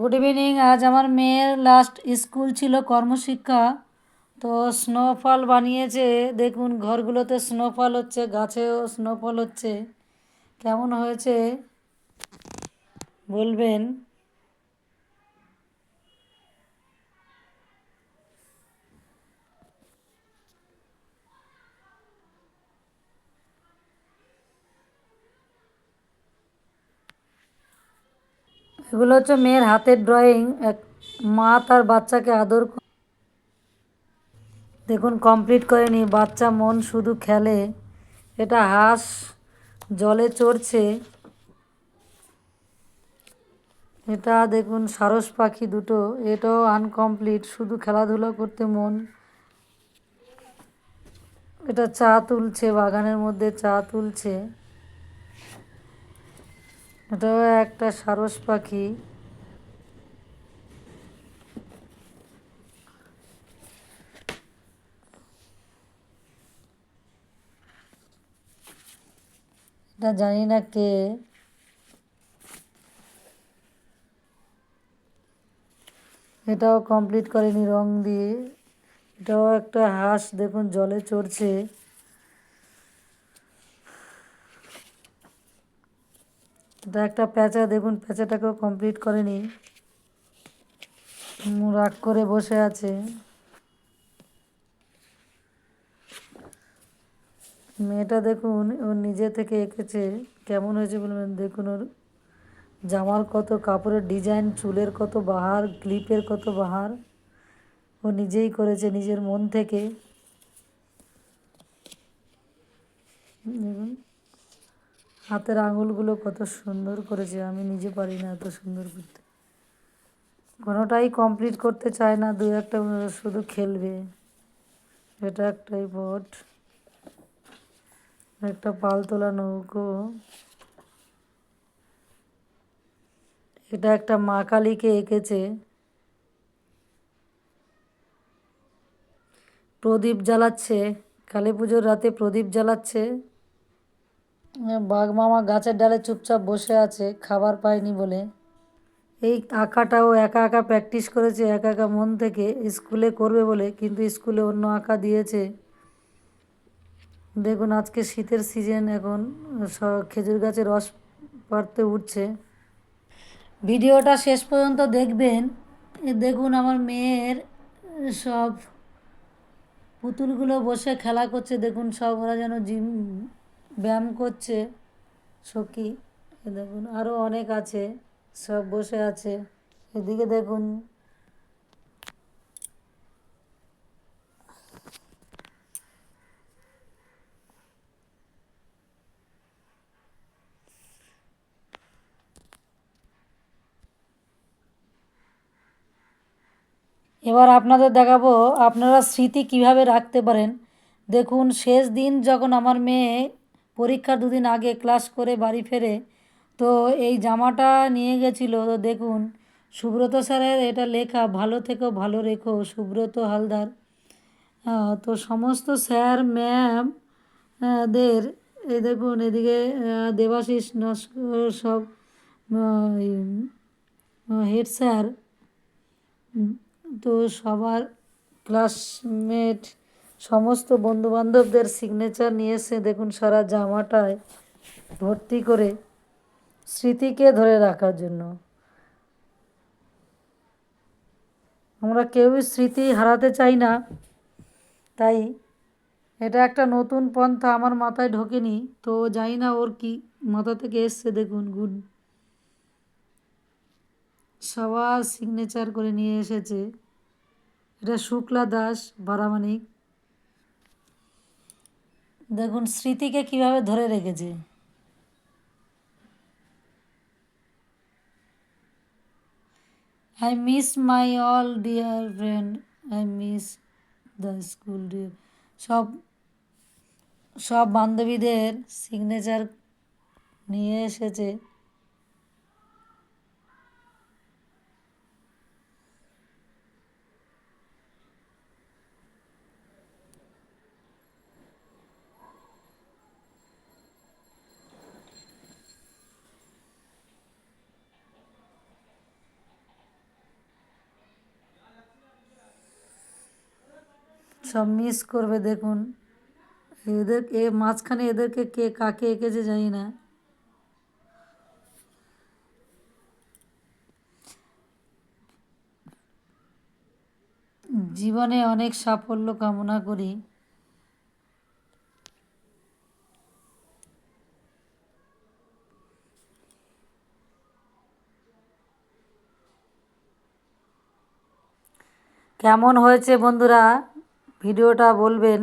Good evening. আজ আমার মেয়ের লাস্ট স্কুল ছিল কর্মশিক্ষা। তো স্নোফল বানিয়েছে, দেখুন ঘরগুলোতে স্নোফল হচ্ছে, গাছেও স্নোফল হচ্ছে। কেমন হয়েছে বলবেন। এগুলো হচ্ছে মেয়ের হাতের ড্রয়িং। এক মা তার বাচ্চাকে দেখুন কমপ্লিট করেনি, বাচ্চা মন শুধু খেলে। এটা হাঁস জলে চড়ছে। এটা দেখুন সারস পাখি দুটো, এটাও আনকমপ্লিট, শুধু খেলাধুলা করতে মন। এটা চা তুলছে, বাগানের মধ্যে চা তুলছে। এটাও একটা সারস পাখি। এটা জানি না কে। এটাও কমপ্লিট করেনি রং দিয়ে। এটাও একটা হাঁস, দেখুন জলে চড়ছে। এটা একটা প্যাঁচা, দেখুন প্যাঁচাটাকেও কমপ্লিট করেনি, রাগ করে বসে আছে। মেয়েটা দেখুন ওর নিজে থেকে এঁকেছে, কেমন হয়েছে বলবেন। দেখুন ওর জামার কত কাপড়ের ডিজাইন, চুলের কত বাহার, ক্লিপের কত বাহার, ও নিজেই করেছে নিজের মন থেকে। দেখুন হাতের আঙুলগুলো কত সুন্দর করেছে, আমি নিজে পারি না এত সুন্দর করতে। কোনোটাই কমপ্লিট করতে চায় না, দু একটা শুধু খেলবে। এটা একটাই বোট, একটা পালতোলা নৌকো। এটা একটা মা কালীকে এঁকেছে। প্রদীপ জ্বালাচ্ছে, কালী পুজোর রাতে প্রদীপ জ্বালাচ্ছে। বাঘ মামা গাছের ডালে চুপচাপ বসে আছে, খাবার পায়নি বলে। এই আঁকাটাও একা একা প্র্যাকটিস করেছে, একা একা মন থেকে, স্কুলে করবে বলে, কিন্তু স্কুলে অন্য আঁকা দিয়েছে। দেখুন আজকে শীতের সিজন, এখন খেজুর গাছে রস পাড়তে উঠছে। ভিডিওটা শেষ পর্যন্ত দেখবেন। দেখুন আমার মেয়ের সব পুতুলগুলো বসে খেলা করছে, দেখুন সব ওরা যেন জিম ব্যায়াম করছে। সখী দেখুন আরও অনেক আছে, সব বসে আছে। এদিকে দেখুন এবার আপনাদের দেখাবো আপনারা স্মৃতি কিভাবে রাখতে পারেন। দেখুন শেষ দিন যখন আমার মেয়ে পরীক্ষার দুদিন আগে ক্লাস করে বাড়ি ফেরে, তো এই জামাটা নিয়ে গেছিলো। তো দেখুন সুব্রত স্যারের এটা লেখা, ভালো থেকো ভালো রেখো সুব্রত হালদার। তো সমস্ত স্যার ম্যাম দের, এই দেখুন এদিকে দেবাশিস নস্কর, সব হেড স্যার, তো সবার ক্লাসমেট, সমস্ত বন্ধুবান্ধবদের সিগনেচার নিয়ে এসে দেখুন সারা জামাটায় ভর্তি করে, স্মৃতিকে ধরে রাখার জন্য। আমরা কেউই স্মৃতি হারাতে চাই না, তাই এটা একটা নতুন পন্থা আমার মাথায় ঢোকেনি, তো জানি না ওর কি মাথা থেকে এসছে। দেখুন গুড, সবার সিগনেচার করে নিয়ে এসেছে। এটা শুক্লা দাস বারামানিক। দেখুন স্মৃতিকে কিভাবে ধরে রেখেছে। I miss my all dear friend, I miss the school dear, সব সব বান্ধবীদের সিগনেচার নিয়ে এসেছে। সব মিস করবে দেখুন। মাঝখানে এদেরকে কে কাকে এঁকেছে জানি না। জীবনে অনেক সাফল্য কামনা করি। কেমন হয়েছে বন্ধুরা ভিডিওটা বলবেন।